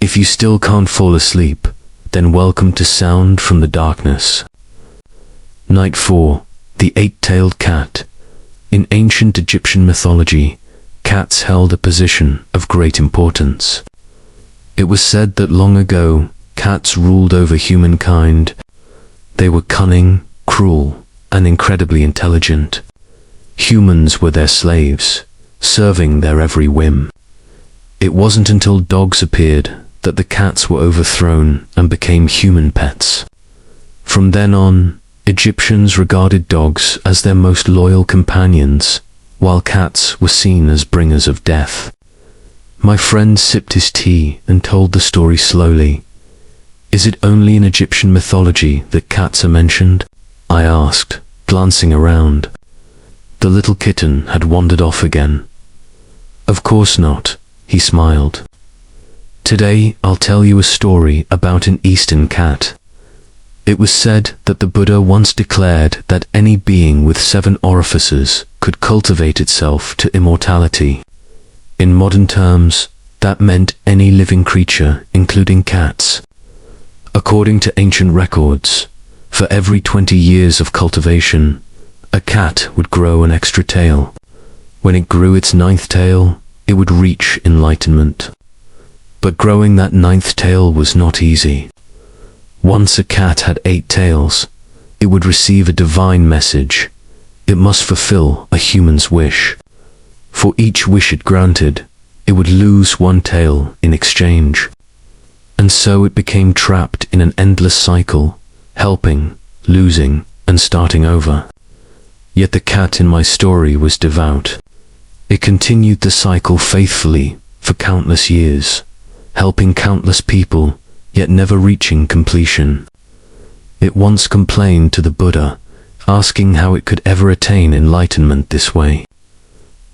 If you still can't fall asleep, then welcome to Sound from the Darkness. Night 4. The Eight-Tailed Cat. In ancient Egyptian mythology, cats held a position of great importance. It was said that long ago, cats ruled over humankind. They were cunning, cruel, and incredibly intelligent. Humans were their slaves, serving their every whim. It wasn't until dogs appeared that the cats were overthrown and became human pets. From then on, Egyptians regarded dogs as their most loyal companions, while cats were seen as bringers of death. My friend sipped his tea and told the story slowly. Is it only in Egyptian mythology that cats are mentioned? I asked, glancing around. The little kitten had wandered off again. Of course not, he smiled. Today I'll tell you a story about an Eastern cat. It was said that the Buddha once declared that any being with 7 orifices could cultivate itself to immortality. In modern terms, that meant any living creature, including cats. According to ancient records, for every 20 years of cultivation, a cat would grow an extra tail. When it grew its 9th tail, it would reach enlightenment. But growing that 9th tail was not easy. Once a cat had 8 tails, it would receive a divine message. It must fulfill a human's wish. For each wish it granted, it would lose 1 tail in exchange. And so it became trapped in an endless cycle, helping, losing, and starting over. Yet the cat in my story was devout. It continued the cycle faithfully for countless years, helping countless people, yet never reaching completion. It once complained to the Buddha, asking how it could ever attain enlightenment this way.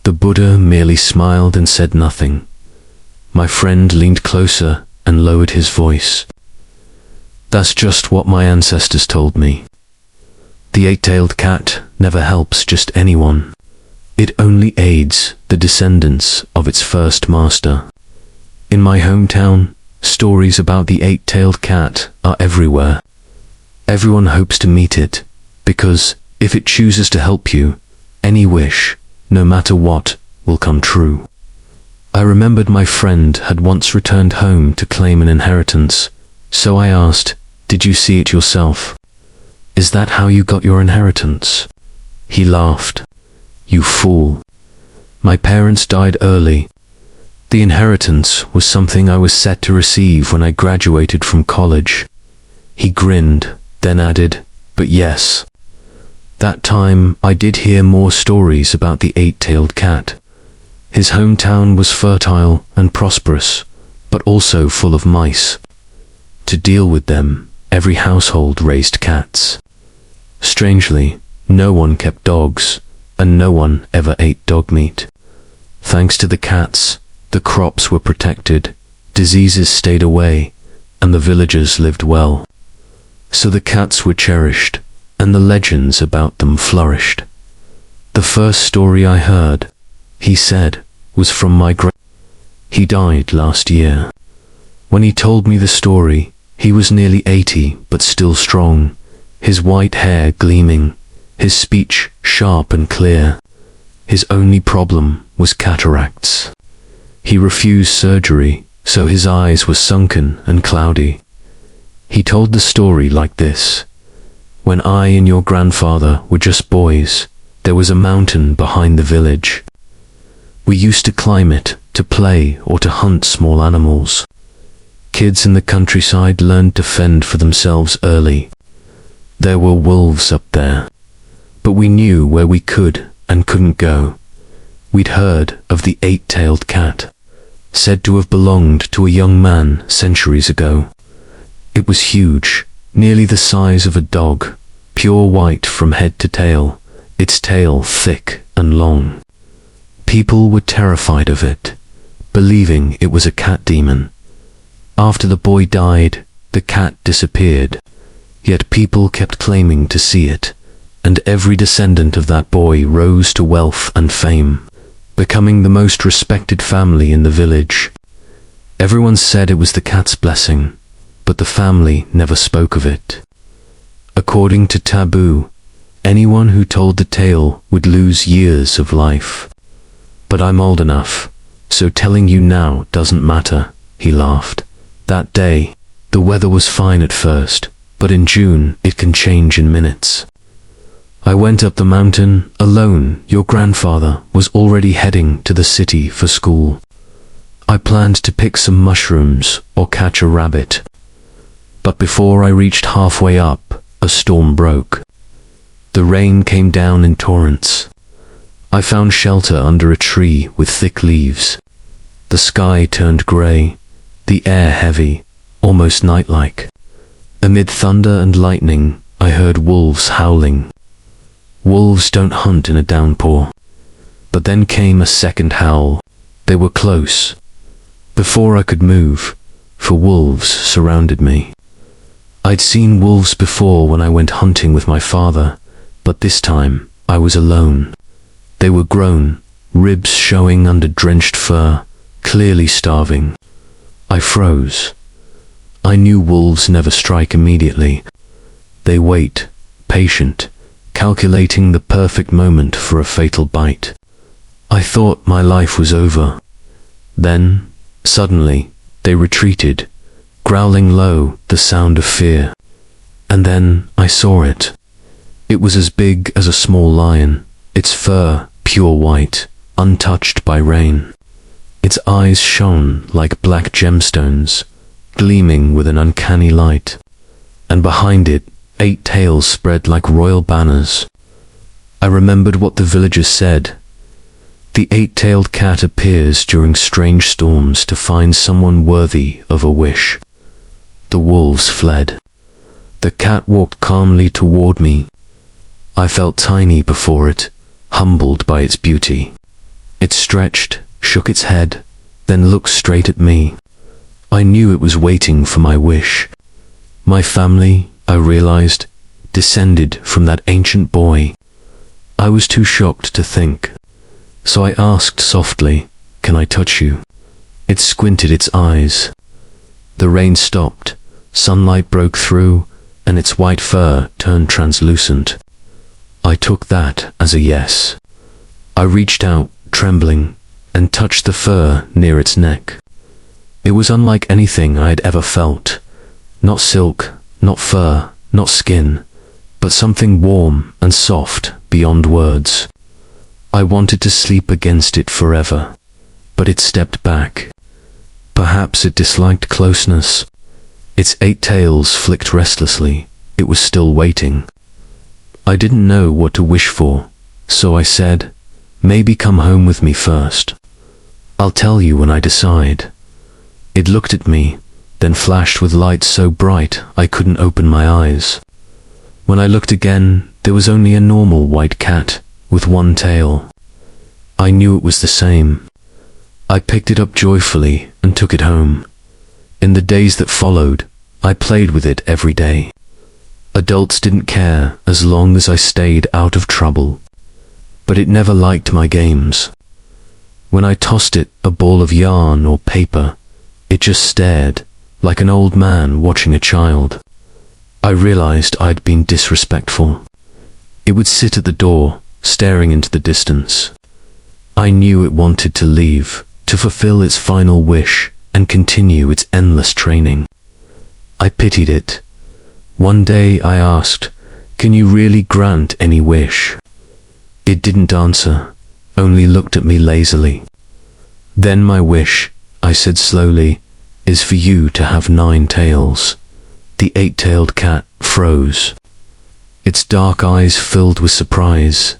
The Buddha merely smiled and said nothing. My friend leaned closer and lowered his voice. That's just what my ancestors told me. The 8-tailed cat never helps just anyone. It only aids the descendants of its first master. In my hometown, stories about the 8-tailed cat are everywhere. Everyone hopes to meet it, because if it chooses to help you, any wish, no matter what, will come true. I remembered my friend had once returned home to claim an inheritance, so I asked, "Did you see it yourself? Is that how you got your inheritance?" He laughed. "You fool. My parents died early. The inheritance was something I was set to receive when I graduated from college." He grinned, then added, "But yes. That time I did hear more stories about the 8-tailed cat. His hometown was fertile and prosperous, but also full of mice. To deal with them, every household raised cats. Strangely, no one kept dogs, and no one ever ate dog meat. Thanks to the cats, the crops were protected, diseases stayed away, and the villagers lived well. So the cats were cherished, and the legends about them flourished. The first story I heard," he said, "was from my He died last year. When he told me the story, he was nearly 80 but still strong, his white hair gleaming, his speech sharp and clear. His only problem was cataracts. He refused surgery, so his eyes were sunken and cloudy. He told the story like this: when I and your grandfather were just boys, there was a mountain behind the village. We used to climb it to play or to hunt small animals. Kids in the countryside learned to fend for themselves early. There were wolves up there, but we knew where we could and couldn't go. We'd heard of the 8-tailed cat, said to have belonged to a young man centuries ago. It was huge, nearly the size of a dog, pure white from head to tail, its tail thick and long. People were terrified of it, believing it was a cat demon. After the boy died, the cat disappeared, yet people kept claiming to see it, and every descendant of that boy rose to wealth and fame, becoming the most respected family in the village. Everyone said it was the cat's blessing, but the family never spoke of it. According to taboo, anyone who told the tale would lose years of life. But I'm old enough, so telling you now doesn't matter, he laughed. That day, the weather was fine at first, but in June it can change in minutes. I went up the mountain alone. Your grandfather was already heading to the city for school. I planned to pick some mushrooms or catch a rabbit. But before I reached halfway up, a storm broke. The rain came down in torrents. I found shelter under a tree with thick leaves. The sky turned grey, the air heavy, almost night-like. Amid thunder and lightning, I heard wolves howling. Wolves don't hunt in a downpour. But then came a second howl. They were close. Before I could move, for wolves surrounded me. I'd seen wolves before when I went hunting with my father, but this time I was alone. They were grown, ribs showing under drenched fur, clearly starving. I froze. I knew wolves never strike immediately. They wait, patient, calculating the perfect moment for a fatal bite. I thought my life was over. Then, suddenly, they retreated, growling low, the sound of fear. And then I saw it. It was as big as a small lion, its fur pure white, untouched by rain. Its eyes shone like black gemstones, gleaming with an uncanny light. And behind it, 8 tails spread like royal banners. I remembered what the villagers said. The 8-tailed cat appears during strange storms to find someone worthy of a wish. The wolves fled. The cat walked calmly toward me. I felt tiny before it, humbled by its beauty. It stretched, shook its head, then looked straight at me. I knew it was waiting for my wish. My family, I realized, descended from that ancient boy. I was too shocked to think. So I asked softly, "Can I touch you?" It squinted its eyes. The rain stopped, sunlight broke through, and its white fur turned translucent. I took that as a yes. I reached out, trembling, and touched the fur near its neck. It was unlike anything I had ever felt. Not silk, not fur, not skin, but something warm and soft beyond words. I wanted to sleep against it forever, but it stepped back. Perhaps it disliked closeness. Its 8 tails flicked restlessly. It was still waiting. I didn't know what to wish for, so I said, "Maybe come home with me first. I'll tell you when I decide." It looked at me, then flashed with light so bright I couldn't open my eyes. When I looked again, there was only a normal white cat with 1 tail. I knew it was the same. I picked it up joyfully and took it home. In the days that followed, I played with it every day. Adults didn't care as long as I stayed out of trouble. But it never liked my games. When I tossed it a ball of yarn or paper, it just stared, like an old man watching a child. I realized I'd been disrespectful. It would sit at the door, staring into the distance. I knew it wanted to leave, to fulfill its final wish and continue its endless training. I pitied it. One day I asked, "Can you really grant any wish?" It didn't answer, only looked at me lazily. "Then my wish," I said slowly, "is for you to have 9 tails." The 8-tailed cat froze. Its dark eyes filled with surprise,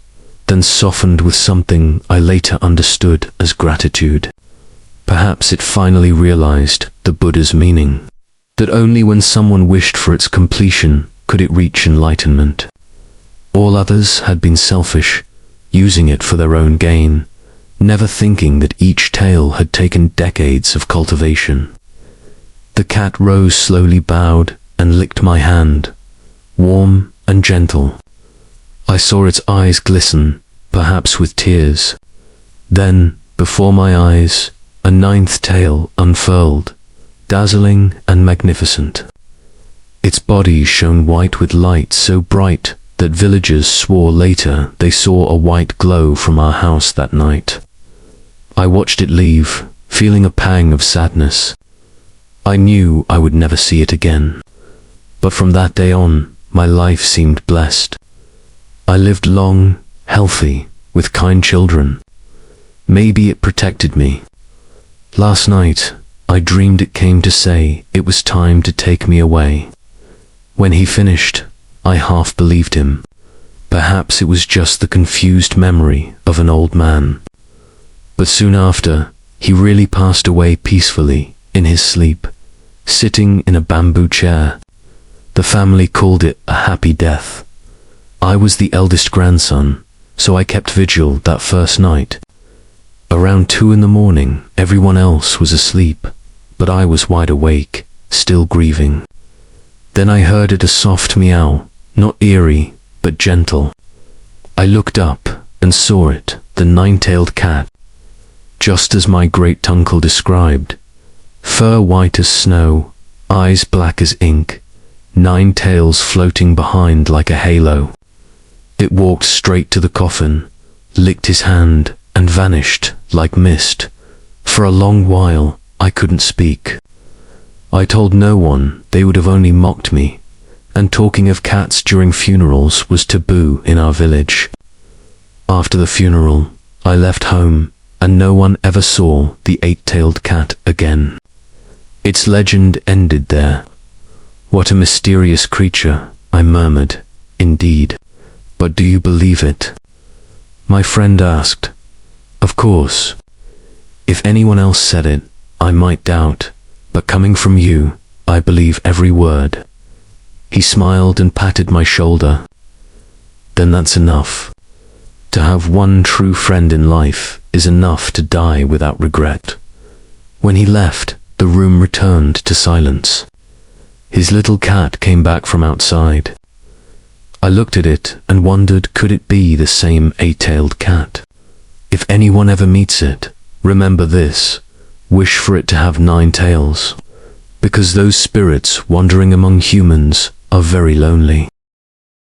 then softened with something I later understood as gratitude. Perhaps it finally realized the Buddha's meaning, that only when someone wished for its completion could it reach enlightenment. All others had been selfish, using it for their own gain, never thinking that each tail had taken decades of cultivation. The cat rose slowly, bowed, and licked my hand, warm and gentle. I saw its eyes glisten, perhaps with tears. Then, before my eyes, a ninth tail unfurled, dazzling and magnificent. Its body shone white with light so bright that villagers swore later they saw a white glow from our house that night. I watched it leave, feeling a pang of sadness. I knew I would never see it again. But from that day on, my life seemed blessed. I lived long, healthy, with kind children. Maybe it protected me. Last night, I dreamed it came to say it was time to take me away. When he finished, I half believed him. Perhaps it was just the confused memory of an old man. But soon after, he really passed away peacefully in his sleep, sitting in a bamboo chair. The family called it a happy death. I was the eldest grandson, so I kept vigil that first night. Around 2 a.m, everyone else was asleep, but I was wide awake, still grieving. Then I heard it a soft meow, not eerie, but gentle. I looked up and saw it, the nine-tailed cat, just as my great-uncle described. Fur white as snow, eyes black as ink, 9 tails floating behind like a halo. It walked straight to the coffin, licked his hand, and vanished like mist. For a long while, I couldn't speak. I told no one, they would have only mocked me, and talking of cats during funerals was taboo in our village. After the funeral, I left home, and no one ever saw the 8-tailed cat again. Its legend ended there. What a mysterious creature, I murmured. Indeed. But do you believe it? My friend asked. Of course. If anyone else said it, I might doubt, but coming from you, I believe every word. He smiled and patted my shoulder. Then that's enough. To have one true friend in life is enough to die without regret. When he left, the room returned to silence. His little cat came back from outside. I looked at it and wondered, could it be the same 8-tailed cat? If anyone ever meets it, remember this: wish for it to have 9 tails, because those spirits wandering among humans are very lonely.